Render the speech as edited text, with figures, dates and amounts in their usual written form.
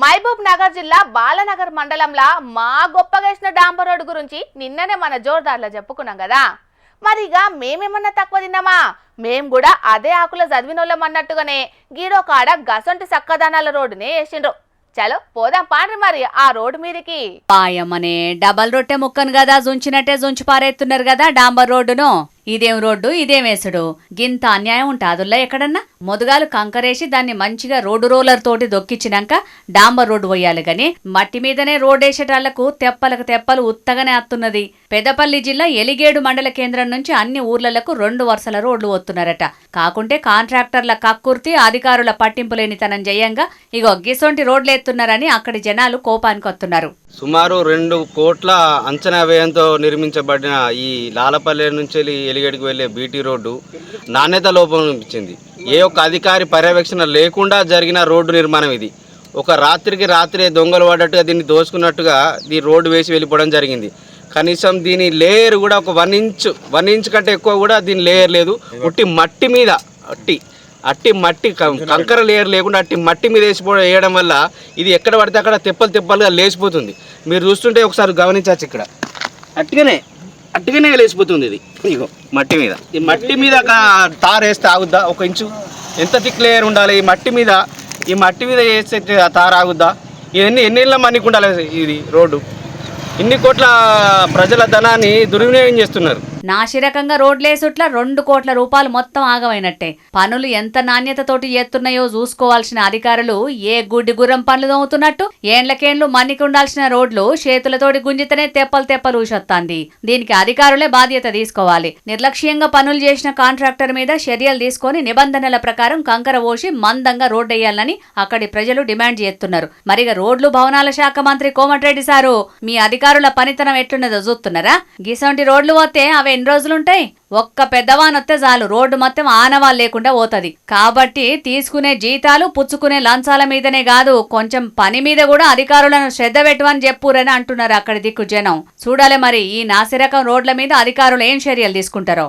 మహబూబ్ నగర్ జిల్లా బాలనగర్ మండలంలో మా గొప్పగేసిన డాంబర్ రోడ్ గురించి నిన్ననే మన జోర్దార్లో చెప్పుకున్నాం కదా. మరిగా మేమేమన్నా తక్కువ తిన్నామా? మేము కూడా అదే ఆకుల చదివినోళ్ళం అన్నట్టుగానే గీడో కాడ గసంటి సక్కదనాల రోడ్డునే వేసిండ్రు. చలో పోదాం పాండ్రి మరి ఆ రోడ్డు మీదకి. పాయమ్మనే డబల్ రొట్టె ముక్కను కదా జుంచినట్టే జుంచి పారేస్తున్నారు కదా డాంబర్ రోడ్డును. ఇదేం రోడ్డు ఇదేం వేసుడు, గింత అన్యాయం ఉంటాదుల్లా ఎక్కడన్నా? మొదగాలు కంకరేసి దాన్ని మంచిగా రోడ్డు రోలర్ తోటి దొక్కిచ్చినాక డాంబర్ రోడ్డు పోయాలి గాని మట్టి మీదనే రోడ్డేసేటాళ్లకు తెప్పలకు తెప్పలు ఉత్తగానే అత్తున్నది. పెదపల్లి జిల్లా ఎలిగేడు మండల కేంద్రం నుంచి అన్ని ఊర్లకు 2 వరుసల రోడ్లు వస్తున్నారట. కాకుంటే కాంట్రాక్టర్ల కక్కుర్తి, అధికారుల పట్టింపు లేనితనం జయంగా ఇగో గిసొంటి రోడ్లేస్తున్నారని అక్కడి జనాలు కోపానికి వస్తున్నారు. సుమారు 2 కోట్ల అంచనా వ్యయంతో నిర్మించబడిన ఈ లాలపల్లె నుంచి ఎలిగేడికి వెళ్లే బీటీ రోడ్డు నాణ్యత లోపం అనిపించింది. ఏ ఒక్క అధికారి పర్యవేక్షణ లేకుండా జరిగిన రోడ్డు నిర్మాణం ఇది. ఒక రాత్రికి రాత్రే దొంగలు పడ్డట్టుగా దీన్ని దోచుకున్నట్టుగా ఈ రోడ్డు వేసి వెళ్ళిపోవడం జరిగింది. కనీసం దీని లేయర్ కూడా ఒక 1 ఇంచ్ కంటే ఎక్కువ కూడా దీని లేయర్ లేదు. ఉట్టి మట్టి మీద అట్టి మట్టి కంకర లేయర్ లేకుండా అట్టి మట్టి మీద వేయడం వల్ల ఇది ఎక్కడ పడితే అక్కడ తెప్పలుగా లేచిపోతుంది. మీరు చూస్తుంటే ఒకసారి గమనించవచ్చు. ఇక్కడ అట్టుగానే లేచిపోతుంది ఇది. ఇగో మట్టి మీద, ఈ మట్టి మీద తారు వేస్తే ఆగుద్దా? 1 ఇంచు ఎంత థిక్ లేయర్ ఉండాలి ఈ మట్టి మీద? ఈ మట్టి మీద వేస్తే తారు ఆగుద్దా? ఇవన్నీ ఎన్నేళ్ళ మన్నికి ఉండాలి ఇది రోడ్డు? ఇన్ని కోట్ల ప్రజల ధనాన్ని దుర్వినియోగం చేస్తున్నారు. నాశరకంగా రోడ్లేసుట్ల 2 కోట్ల రూపాయలు మొత్తం ఆగమైనట్టే. పనులు ఎంత నాణ్యతతోటి చేస్తున్నాయో చూసుకోవాల్సిన అధికారులు ఏ గుడ్డి గుర్రం పనులు దొంగతున్నట్టు ఏండ్లకేండ్లు మన్నికి ఉండాల్సిన రోడ్లు చేతులతోటి గుంజితేనే తెప్పలు ఊసొత్తాంది. దీనికి అధికారులే బాధ్యత తీసుకోవాలి. నిర్లక్ష్యంగా పనులు చేసిన కాంట్రాక్టర్ మీద చర్యలు తీసుకొని నిబంధనల ప్రకారం కంకర పోసి మందంగా రోడ్డెయ్యాలని అక్కడి ప్రజలు డిమాండ్ చేస్తున్నారు. మరిగా రోడ్లు భవనాల శాఖ మంత్రి కోమటిరెడ్డి సారు మీ అధికారుల పనితనం ఎట్లున్నదో చూస్తున్నారా? గిసంటి రోడ్లు పోతే అవి ఎన్ని రోజులుంటాయి? ఒక్క పెద్దవానొత్తే చాలు రోడ్డు మొత్తం ఆనవాళ్ళు లేకుండా పోతది. కాబట్టి తీసుకునే జీతాలు, పుచ్చుకునే లంచాల మీదనే కాదు కొంచెం పని మీద కూడా అధికారులను శ్రద్ధ పెట్టమని చెప్పురని అంటున్నారు అక్కడి దిక్కు జనం. చూడాలి మరి ఈ నాసిరకం రోడ్ల మీద అధికారులు ఏం చర్యలు తీసుకుంటారో.